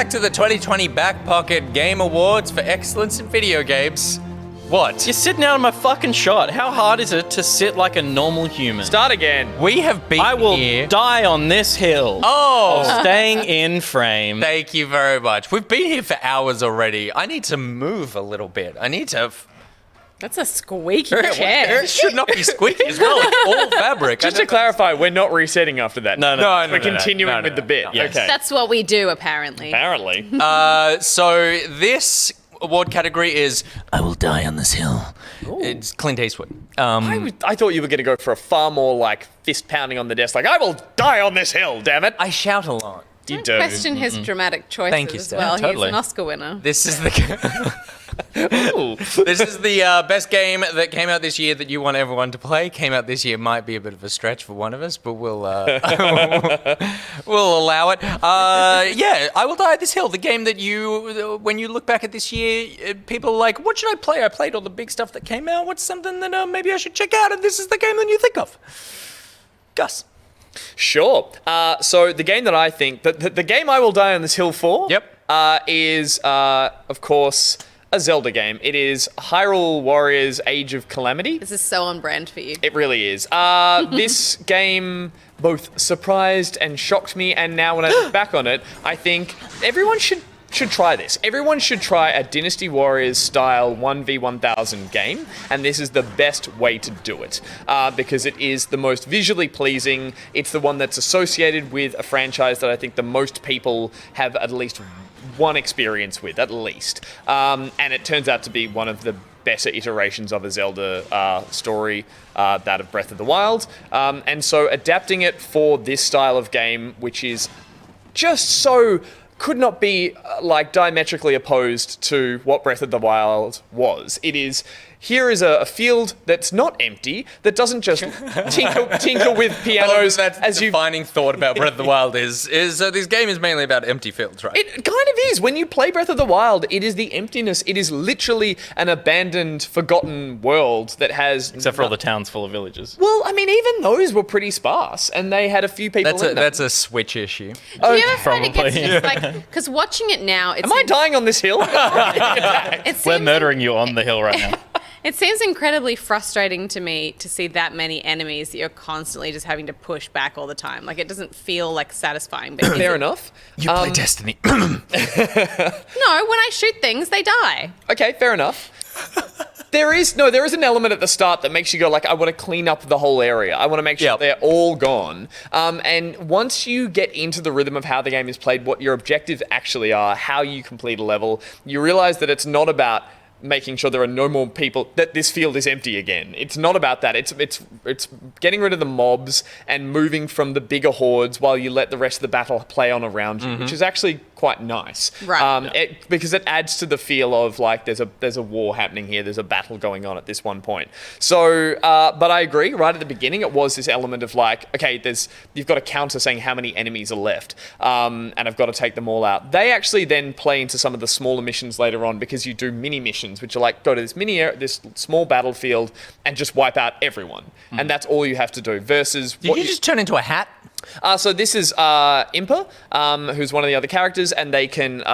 back to the 2020 Back Pocket Game Awards for Excellence in Video Games. What? You're sitting out of my fucking shot. How hard is it to sit like a normal human? Start again. We have been I will here. die on this hill. Oh! Staying in frame. Thank you very much. We've been here for hours already. I need to move a little bit. I need to... That's a squeaky chair. It should not be squeaky as well. It's all fabric. Just to clarify, we're not resetting after that. No. We're continuing with the bit. Yes. Okay. That's what we do, apparently. Apparently. So this award category is I Will Die on This Hill. Ooh. It's Clint Eastwood. I thought you were going to go for a far more like fist pounding on the desk, like I will die on this hill. Damn it! I shout a lot. You do. Question his dramatic choices Thank you, as Steph. well. Totally. He's an Oscar winner. This is the this is the best game that came out this year that you want everyone to play. Came out this year might be a bit of a stretch for one of us, but we'll we'll allow it. Yeah, I Will Die at This Hill. The game that you, when you look back at this year, people are like, what should I play? I played all the big stuff that came out. What's something that maybe I should check out? And this is the game that you think of. Gus. Sure. So the game that I think the game I will die on this hill for. Yep. Is of course a Zelda game. It is Hyrule Warriors: Age of Calamity. This is so on brand for you. It really is. This game both surprised and shocked me, and now when I look back on it, I think everyone should try this. Everyone should try a Dynasty Warriors style 1v1000 game, and this is the best way to do it because it is the most visually pleasing. It's the one that's associated with a franchise that I think the most people have at least one experience with, at least. And it turns out to be one of the better iterations of a Zelda story, that of Breath of the Wild. And so adapting it for this style of game, which is just so... could not be like diametrically opposed to what Breath of the Wild was. It is, here is a field that's not empty, that doesn't just tinker with pianos That's as the you... defining thought about Breath of the Wild is this game is mainly about empty fields, right? It kind of is. When you play Breath of the Wild, it is the emptiness. It is literally an abandoned, forgotten world that has... Except for all the towns full of villages. Well, I mean, even those were pretty sparse, and they had a few people in them. That's a Switch issue. Do you ever find it probably. gets just like... Because watching it now... Am I dying on this hill? It We're seems murdering you on the hill right now. It seems incredibly frustrating to me to see that many enemies that you're constantly just having to push back all the time. Like, it doesn't feel like satisfying. But Fair enough. You play Destiny. No, when I shoot things, they die. Okay, fair enough. There is an element at the start that makes you go like, I want to clean up the whole area. I want to make sure they're all gone. And once you get into the rhythm of how the game is played, what your objectives actually are, how you complete a level, you realize that it's not about making sure there are no more people, that this field is empty again. It's not about that. It's getting rid of the mobs and moving from the bigger hordes while you let the rest of the battle play on around you, which is actually quite nice. Right. Because it adds to the feel of like there's a war happening here, there's a battle going on at this one point. So, but I agree, right at the beginning it was this element of like, okay, you've got a counter saying how many enemies are left, and I've got to take them all out. They actually then play into some of the smaller missions later on because you do mini missions, which are like, go to this small battlefield and just wipe out everyone. And that's all you have to do versus... Did you just turn into a hat? So this is Impa, who's one of the other characters, and they can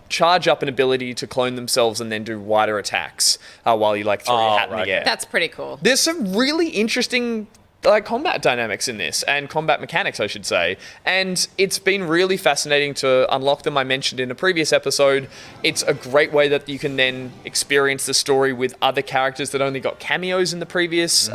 charge up an ability to clone themselves and then do wider attacks while you like throw your hat in the air. That's pretty cool. There's some really interesting combat dynamics in this, and combat mechanics, I should say. And it's been really fascinating to unlock them. I mentioned in a previous episode, it's a great way that you can then experience the story with other characters that only got cameos in the previous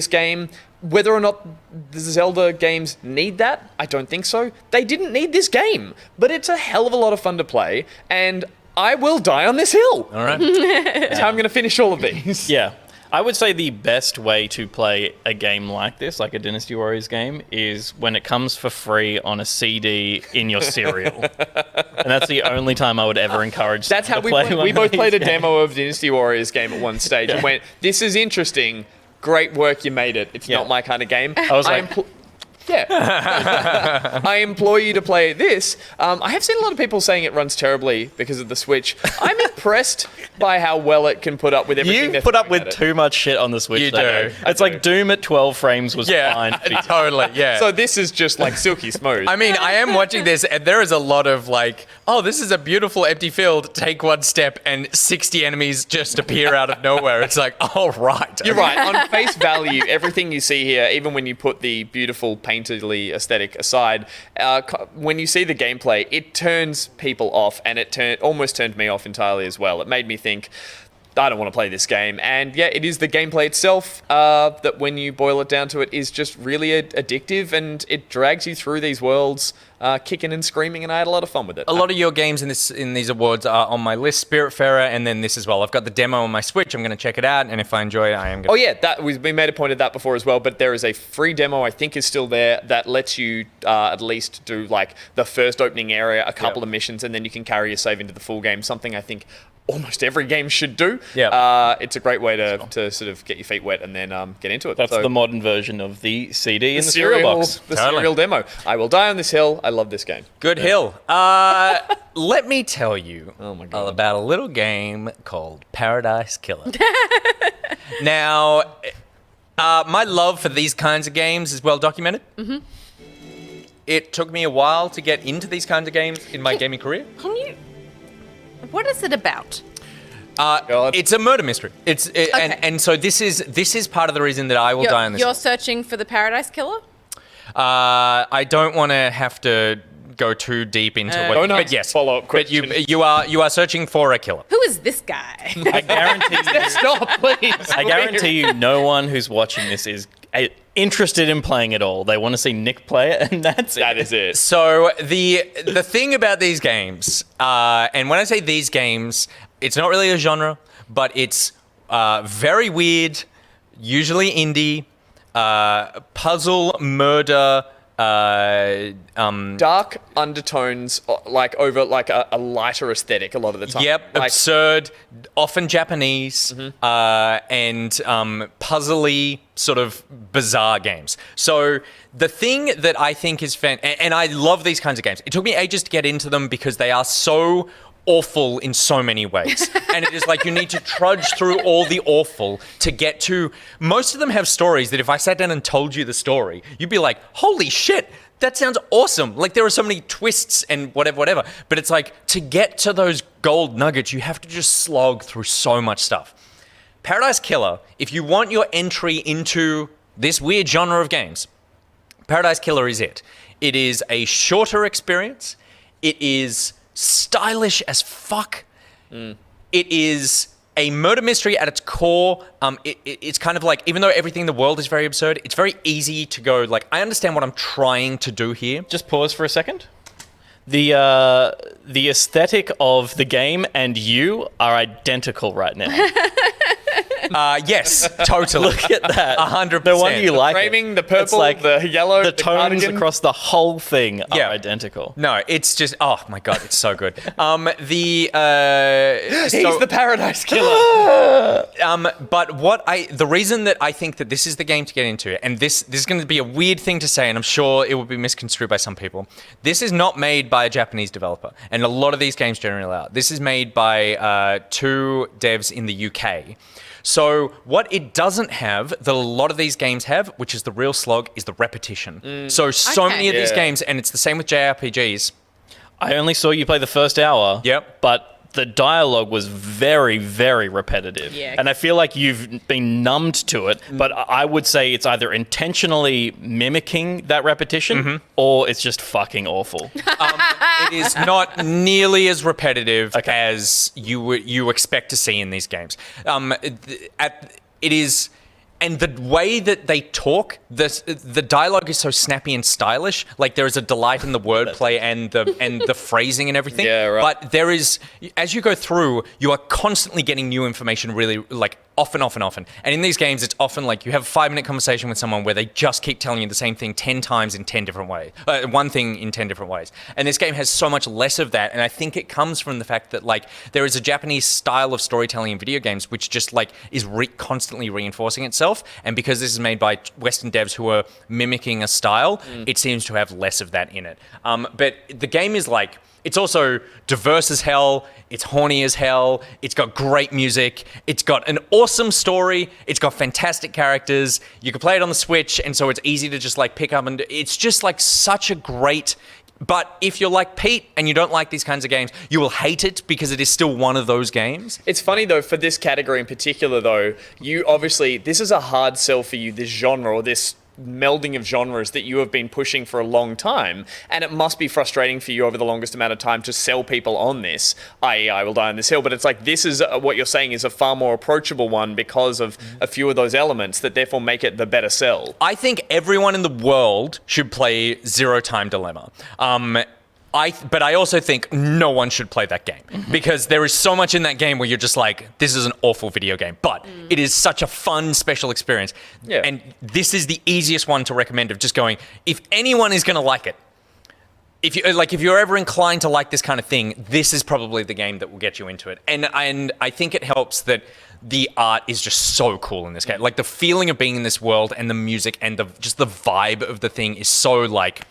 game. Whether or not the Zelda games need that, I don't think so. They didn't need this game, but it's a hell of a lot of fun to play, and I will die on this hill. All right. That's how I'm going to finish all of these. Yeah. I would say the best way to play a game like this, like a Dynasty Warriors game, is when it comes for free on a CD in your cereal. And that's the only time I would ever encourage That's how to play we one both of these played a games. demo of Dynasty Warriors game at one stage and went, this is interesting. Great work, you made it. It's not my kind of game. I was like, Yeah. I implore you to play this. I have seen a lot of people saying it runs terribly because of the Switch. I'm impressed by how well it can put up with everything. You put up with too much shit on the Switch. You though. do. It's like Doom at 12 frames was fine. Totally. Yeah. So this is just like silky smooth. I mean, I am watching this, and there is a lot of like, oh, this is a beautiful empty field. Take one step, and 60 enemies just appear out of nowhere. It's like, oh, right. You're right. On face value, everything you see here, even when you put the beautiful painterly aesthetic aside, when you see the gameplay, it turns people off, and it almost turned me off entirely as well. It made me think, I don't want to play this game. And yeah, it is the gameplay itself that, when you boil it down to it, is just really addictive, and it drags you through these worlds, kicking and screaming, and I had a lot of fun with it. A lot of your games in these awards are on my list, Spiritfarer, and then this as well. I've got the demo on my Switch. I'm going to check it out, and if I enjoy it, I am going to... Oh yeah, we made a point of that before as well, but there is a free demo, I think is still there, that lets you at least do like the first opening area, a couple of missions, and then you can carry your save into the full game, something I think almost every game should do. Yeah. It's a great way to sort of get your feet wet and then get into it. That's So, the modern version of the CD in the cereal box. The Totally. serial demo. I will die on this hill. I love this game. Good hill. Let me tell you my God. about a little game called Paradise Killer. Now, my love for these kinds of games is well documented. Mm-hmm. It took me a while to get into these kinds of games in my gaming career. What is it about? God. It's a murder mystery. And so this is part of the reason that I will die on this. You're searching for the Paradise Killer? I don't want to have to go too deep into what. Don't But ask yes, follow-up but you question. you are searching for a killer. Who is this guy? I guarantee you, Stop, please. I guarantee you, no one who's watching this is interested in playing it all. They want to see Nick play it, and that's it. That is it. So the thing about these games, and when I say these games, it's not really a genre, but it's very weird, usually indie, puzzle, murder, Dark undertones, like over like a lighter aesthetic a lot of the time. Yep, Like, absurd, often Japanese, and puzzly, sort of bizarre games. So the thing that I think is and I love these kinds of games. It took me ages to get into them because they are so awful in so many ways. And it is like you need to trudge through all the awful to get to... Most of them have stories that if I sat down and told you the story, you'd be like, holy shit, that sounds awesome. Like there are so many twists and whatever. But it's like to get to those gold nuggets, you have to just slog through so much stuff. Paradise Killer, if you want your entry into this weird genre of games, Paradise Killer is it. It is a shorter experience. It is stylish as fuck. It is a murder mystery at its core. It's kind of like, even though everything in the world is very absurd, it's very easy to go like, I understand what I'm trying to do here. Just pause for a second. The aesthetic of the game and you are identical right now. Yes, totally. Look at that. 100%. No wonder you like framing, it. the purple, It's like the yellow, the the tones cardigan. across the whole thing are Yeah. identical. No, it's just, oh my God, it's so good. He's the Paradise Killer. But the reason that I think that this is the game to get into, and this is going to be a weird thing to say, and I'm sure it will be misconstrued by some people. This is not made by a Japanese developer, and a lot of these games generally are. This is made by two devs in the UK. So what it doesn't have, that a lot of these games have, which is the real slog, is the repetition. So Okay. many of these Yeah. games, and it's the same with JRPGs. I only saw you play the first hour. Yep. But the dialogue was very, very repetitive. Yeah. And I feel like you've been numbed to it, but I would say it's either intentionally mimicking that repetition or it's just fucking awful. It is not nearly as repetitive as you expect to see in these games. It is, and the way that they talk, the dialogue is so snappy and stylish. Like there is a delight in the wordplay and the phrasing and everything. Yeah, right. But there is, as you go through, you are constantly getting new information really like often. And in these games, it's often like you have a 5-minute conversation with someone where they just keep telling you the same thing 10 times in 10 different ways. One thing in 10 different ways. And this game has so much less of that. And I think it comes from the fact that like there is a Japanese style of storytelling in video games which just like is constantly reinforcing itself. And because this is made by Western devs who are mimicking a style, it seems to have less of that in it. But the game is like, it's also diverse as hell, it's horny as hell, it's got great music, it's got an awesome story, it's got fantastic characters, you can play it on the Switch, and so it's easy to just like pick up and it's just like such a great... But if you're like Pete and you don't like these kinds of games, you will hate it because it is still one of those games. It's funny though, for this category in particular though, you obviously, this is a hard sell for you, this genre or this melding of genres that you have been pushing for a long time, and it must be frustrating for you over the longest amount of time to sell people on this, i.e. I Will Die on This Hill, but it's like this is what you're saying is a far more approachable one because of a few of those elements that therefore make it the better sell. I think everyone in the world should play Zero Time Dilemma. But I also think no one should play that game because there is so much in that game where you're just like, this is an awful video game, but it is such a fun, special experience. Yeah. And this is the easiest one to recommend of just going, if anyone is going to like it, if you're ever inclined to like this kind of thing, this is probably the game that will get you into it. And I think it helps that the art is just so cool in this game. Like the feeling of being in this world and the music and just the vibe of the thing is so like,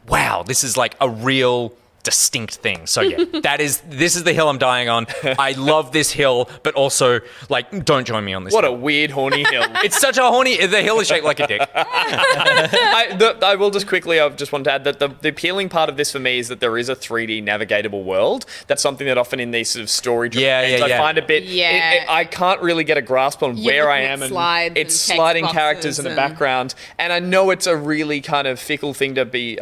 wow, this is like a real distinct thing. So yeah, this is the hill I'm dying on. I love this hill, but also like, don't join me on this. What hill. a weird horny hill. It's such a horny, the hill is shaped like a dick. I will just quickly, I just want to add that the appealing part of this for me is that there is a 3D navigatable world. That's something that often in these sort of story games I find a bit, I can't really get a grasp on where I am, and it's sliding characters in the background. And I know it's a really kind of fickle thing to be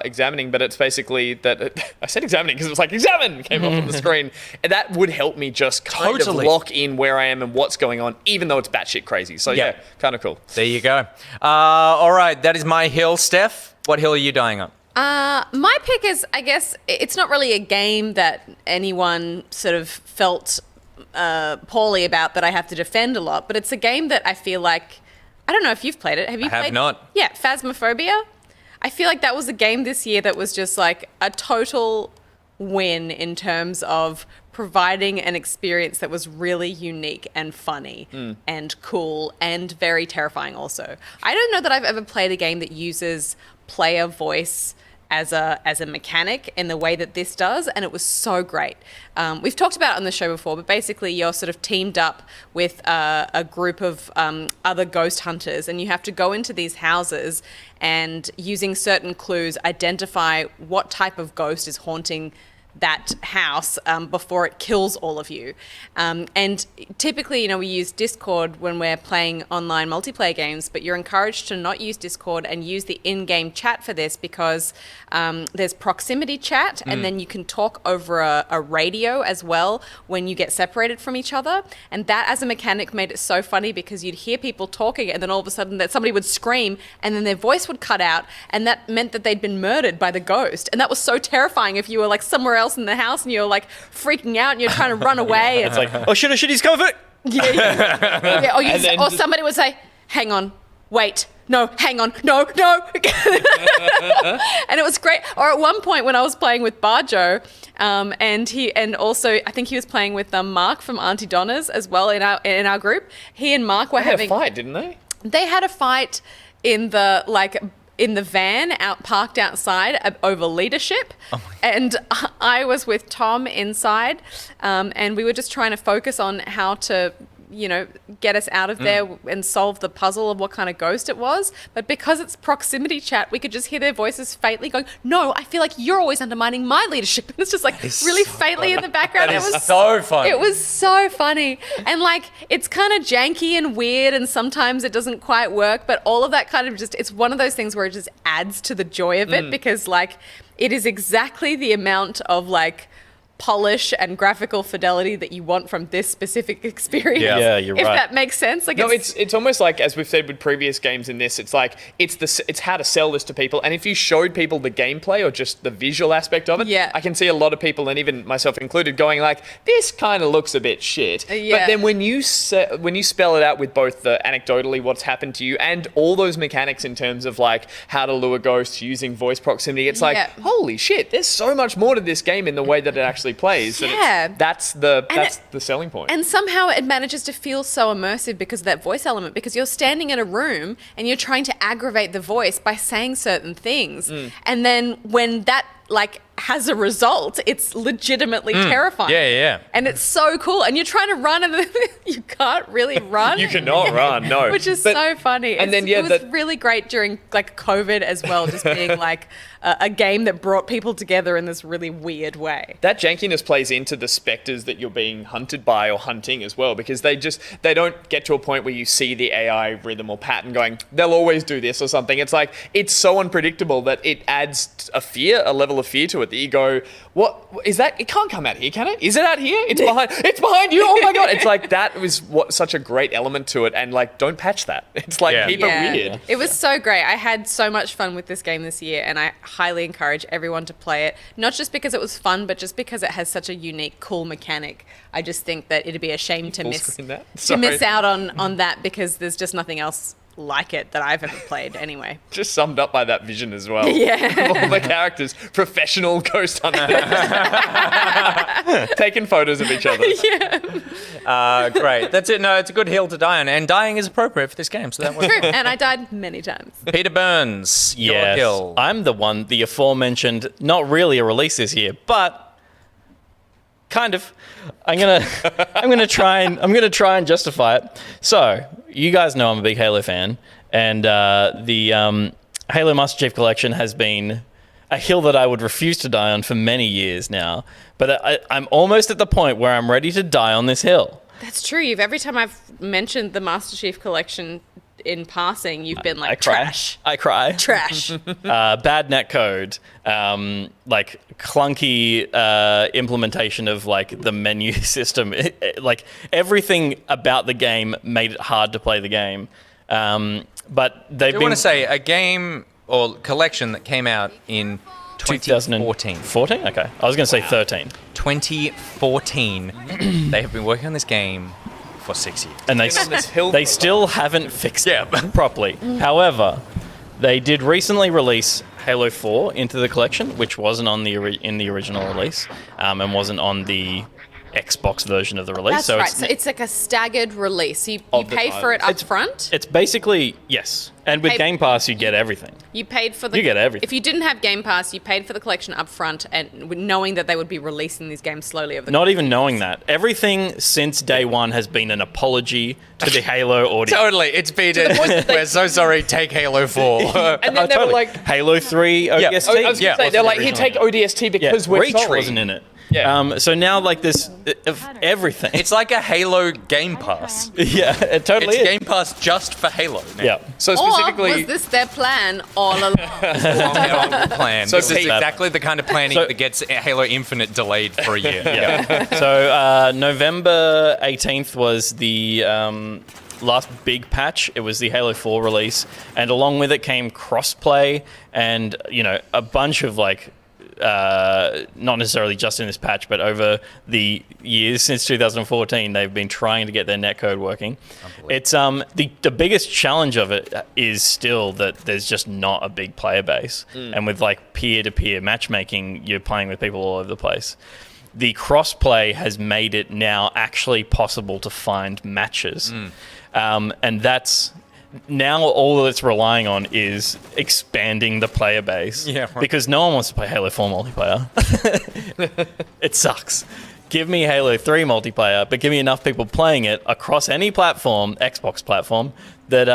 examining, but it's basically that, I said examining because it was like examine came up on the screen. And that would help me just kind of lock in where I am and what's going on, even though it's batshit crazy. So yeah, kind of cool. There you go. All right, that is my hill. Steph, what hill are you dying on? My pick is, I guess, it's not really a game that anyone sort of felt poorly about that I have to defend a lot, but it's a game that I feel like, I don't know if you've played it. Have you played? I have not. Yeah, Phasmophobia. I feel like that was a game this year that was just like a total win in terms of providing an experience that was really unique and funny and cool and very terrifying also. I don't know that I've ever played a game that uses player voice as a mechanic in the way that this does, and it was so great. We've talked about it on the show before, but basically you're sort of teamed up with a group of other ghost hunters, and you have to go into these houses and using certain clues identify what type of ghost is haunting that house before it kills all of you. And typically, we use Discord when we're playing online multiplayer games, but you're encouraged to not use Discord and use the in-game chat for this because there's proximity chat and then you can talk over a radio as well when you get separated from each other. And that as a mechanic made it so funny because you'd hear people talking and then all of a sudden that somebody would scream and then their voice would cut out and that meant that they'd been murdered by the ghost. And that was so terrifying if you were like somewhere else in the house and you're like freaking out and you're trying to run away. It's like, oh shit, he's coming for it. Yeah. Or somebody would say, hang on, wait, no, hang on, no. And it was great. Or at one point when I was playing with Barjo, and also I think he was playing with Mark from Auntie Donna's as well in our group. He and Mark were having a fight, didn't they? They had a fight in the van parked outside over leadership. And I was with Tom inside and we were just trying to focus on how to get us out of there and solve the puzzle of what kind of ghost it was. But because it's proximity chat, we could just hear their voices faintly going, no, I feel like you're always undermining my leadership. And it's just like really faintly in the background. It was so funny. It was so funny. And like, it's kind of janky and weird and sometimes it doesn't quite work, but all of that kind of it's one of those things where it just adds to the joy of it because like, it is exactly the amount of like, polish and graphical fidelity that you want from this specific experience. Yeah, you're if right. that makes sense. Like No, it's almost like, as we've said with previous games in this, it's like it's how to sell this to people. And if you showed people the gameplay or just the visual aspect of it, Yeah. I can see a lot of people, and even myself included, going like, this kind of looks a bit shit. Yeah. But then when you spell it out with both the anecdotally what's happened to you and all those mechanics in terms of like how to lure ghosts using voice proximity, it's like, Yeah. holy shit, there's so much more to this game in the way that it actually plays. And Yeah. that's the selling point. And somehow it manages to feel so immersive because of that voice element, because you're standing in a room and you're trying to aggravate the voice by saying certain things. And then when that like has a result, it's legitimately terrifying. Yeah. And it's so cool. And you're trying to run and you can't really run. You cannot run, no. Which is But- so funny. and then, yeah, it was that- really great during like COVID as well, just being like a game that brought people together in this really weird way. That jankiness plays into the specters that you're being hunted by or hunting as well, because they don't get to a point where you see the AI rhythm or pattern going, they'll always do this or something. It's like, it's so unpredictable that it adds a level of fear to it, that you go, what is that? It can't come out here, can it? Is it out here? It's behind you. Oh my God. It's like, that was such a great element to it. And like, don't patch that. It's like, Yeah. keep it weird. It was so great. I had so much fun with this game this year, and I highly encourage everyone to play it. Not just because it was fun, but just because it has such a unique, cool mechanic. I just think that it'd be a shame to Full miss screen that? out on that, because there's just nothing else like it that I've ever played anyway. Just summed up by that vision as well. Yeah. All the characters, professional ghost hunters. Taking photos of each other. Great. That's it. No, it's a good hill to die on, and dying is appropriate for this game, so that was True. And I died many times. Peter Burns, your Yes, hill. I'm the aforementioned, not really a release this year, but kind of. I'm gonna try and justify it. So, you guys know I'm a big Halo fan, and the Halo Master Chief Collection has been a hill that I would refuse to die on for many years now. But I'm almost at the point where I'm ready to die on this hill. That's true. Every time I've mentioned the Master Chief Collection in passing, you've been like, I cry. trash. I cry. Trash. Bad netcode, like clunky implementation of like the menu system. Like everything about the game made it hard to play the game. But they've I been want to say a game or collection that came out in 2014. 14? Okay. I was going to say 13. 2014. They have been working on this game for 6 years. And Been on this hill they for a still haven't fixed Yeah. it properly. However, they did recently release Halo 4 into the collection, which wasn't on in the original release, and wasn't on the Xbox version of the release. That's right. So it's like a staggered release. You Of the pay for it up It's- front. It's basically, yes. And with Hey- Game Pass, you get everything. You paid for the. You get everything. If you didn't have Game Pass, you paid for the collection up front, and knowing that they would be releasing these games slowly over the. Not even knowing that. Everything since day one has been an apology to the Halo audience. Totally, it's been. point that they- We're so sorry. Take Halo 4. And then they were like, Halo 3 ODST. I was going to Yeah, say, they're wasn't like, here, take ODST because we're Reach sorry. wasn't in it. Yeah. So now, like, this of everything. It's like a Halo Game Pass. yeah, it totally It's is. Game Pass just for Halo. Now. Yeah. So Or specifically, was this their plan all along? Long plan. So This is Pete- exactly the kind of planning So- that gets Halo Infinite delayed for a year. Yeah. So November 18th was the last big patch. It was the Halo 4 release, and along with it came crossplay and a bunch of like. Not necessarily just in this patch, but over the years since 2014, they've been trying to get their netcode working. It's the biggest challenge of it is still that there's just not a big player base, and with like peer-to-peer matchmaking, you're playing with people all over the place. The crossplay has made it now actually possible to find matches, and that's. Now all it's relying on is expanding the player base. Yeah, right. Because no one wants to play Halo 4 multiplayer. It sucks. Give me Halo 3 multiplayer, but give me enough people playing it across any platform, Xbox platform, that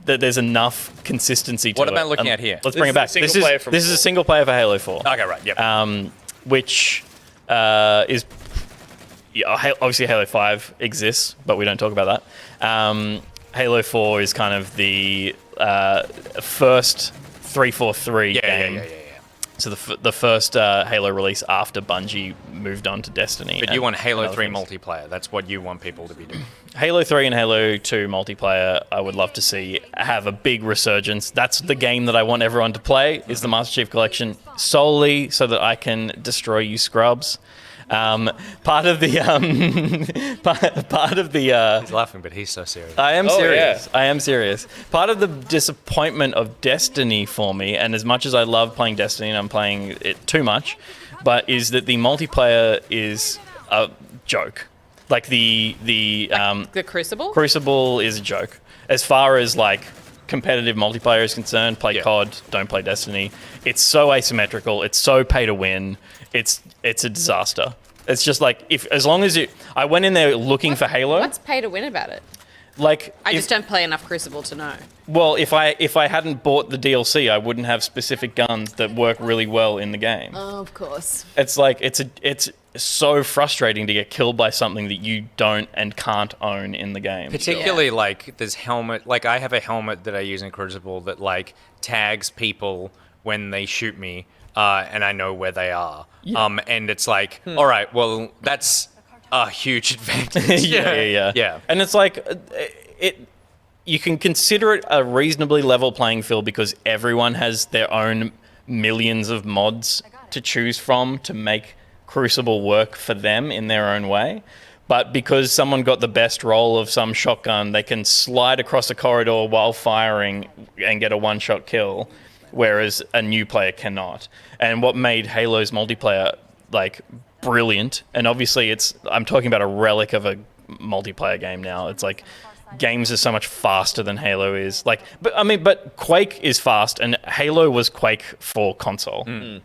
there's enough consistency to What it. am I looking at here? Let's bring it back. This is a single player from This is a single player for Halo 4. Okay, right. Yep. Which is... Yeah, obviously Halo 5 exists, but we don't talk about that. Halo 4 is kind of the first 343 game. Yeah. So the first Halo release after Bungie moved on to Destiny. But you want Halo and 3 other things. multiplayer. That's what you want people to be doing. Halo 3 and Halo 2 multiplayer, I would love to see have a big resurgence. That's the game that I want everyone to play, is the Master Chief Collection, solely so that I can destroy you scrubs. Part of the He's laughing, but he's so serious. I am Oh, serious. yeah. I am serious. Part of the disappointment of Destiny for me, and as much as I love playing Destiny and I'm playing it too much, but is that the multiplayer is a joke. Like the Crucible? Crucible is a joke. As far as like competitive multiplayer is concerned, play COD, don't play Destiny. It's so asymmetrical. It's so pay to win. It's a disaster. It's just like as long as I went in there looking for Halo. What's pay to win about it? Like I just don't play enough Crucible to know. well, if I hadn't bought the DLC, I wouldn't have specific guns that work really well in the game. Oh, of course. It's like it's so frustrating to get killed by something that you don't and can't own in the game. Particularly like this helmet. Like I have a helmet that I use in Crucible that like tags people when they shoot me, and I know where they are. And it's like, all right, well that's a huge advantage. Yeah. And it's like you can consider it a reasonably level playing field because everyone has their own millions of mods to choose from to make Crucible work for them in their own way. But because someone got the best roll of some shotgun, they can slide across a corridor while firing and get a one-shot kill, whereas a new player cannot. And what made Halo's multiplayer like brilliant, and obviously I'm talking about a relic of a multiplayer game now. It's like games are so much faster than Halo is. Like, but Quake is fast, and Halo was Quake for console, and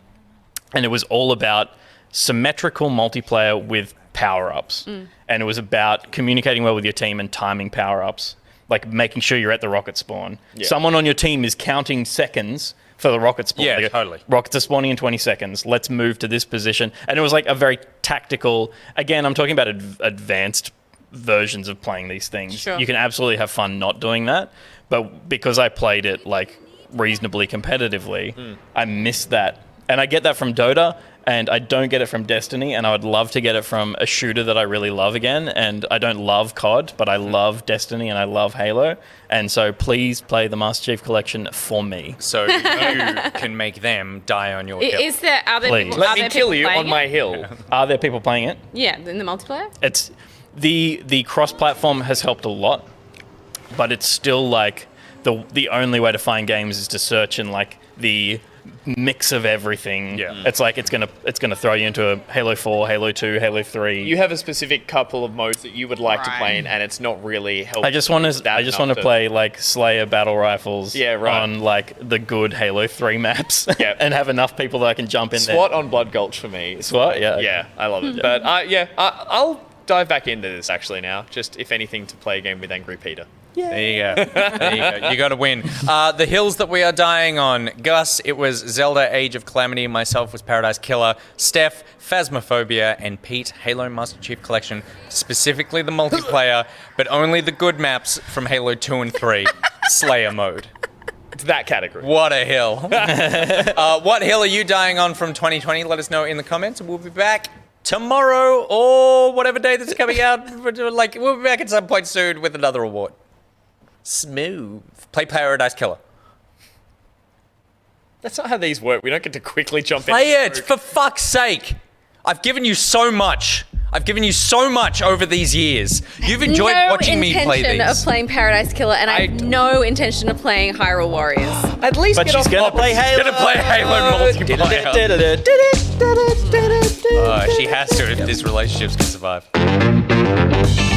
it was all about symmetrical multiplayer with power-ups, and it was about communicating well with your team and timing power-ups, like making sure you're at the rocket spawn. Someone on your team is counting seconds for the rocket spawn. Yeah, They go, totally. Rockets are spawning in 20 seconds. Let's move to this position. And it was like a very tactical... Again, I'm talking about advanced versions of playing these things. Sure. You can absolutely have fun not doing that. But because I played it like reasonably competitively, I missed that. And I get that from Dota, and I don't get it from Destiny, and I would love to get it from a shooter that I really love again. And I don't love COD, but I love Destiny and I love Halo. And so please play the Master Chief Collection for me. So you can make them die on your hill. Are there Please. people, Let are me there kill people you playing on it? my hill. Are there people playing it? Yeah, in the multiplayer? It's the cross-platform has helped a lot, but it's still like the only way to find games is to search in like the mix of everything. Yeah. It's like it's gonna throw you into a Halo 4, Halo 2, Halo 3. You have a specific couple of modes that you would like to play in, and it's not really helpful. I just want to play like Slayer battle rifles on like the good Halo 3 maps and have enough people that I can jump in SWAT there. on Blood Gulch for me. SWAT, yeah. Yeah, I love it. But I'll dive back into this actually now, just if anything to play a game with Angry Peter. There you go. There you go. You got to win. The hills that we are dying on. Gus, it was Zelda Age of Calamity. Myself was Paradise Killer. Steph, Phasmophobia. And Pete, Halo Master Chief Collection. Specifically the multiplayer, but only the good maps from Halo 2 and 3. Slayer mode. It's that category. What a hill. What hill are you dying on from 2020? Let us know in the comments. We'll be back tomorrow or whatever day that's coming out. Like, we'll be back at some point soon with another award. Smooth. Play Paradise Killer. That's not how these work. We don't get to quickly jump in. Play it, for fuck's sake. I've given you so much. I've given you so much over these years. You've enjoyed watching me play No intention of these. playing Paradise Killer, and I have no intention of playing Hyrule Warriors. At least But get she's off gonna Bob. play Halo. Gonna play Halo multiplayer. She has to if this relationship can survive.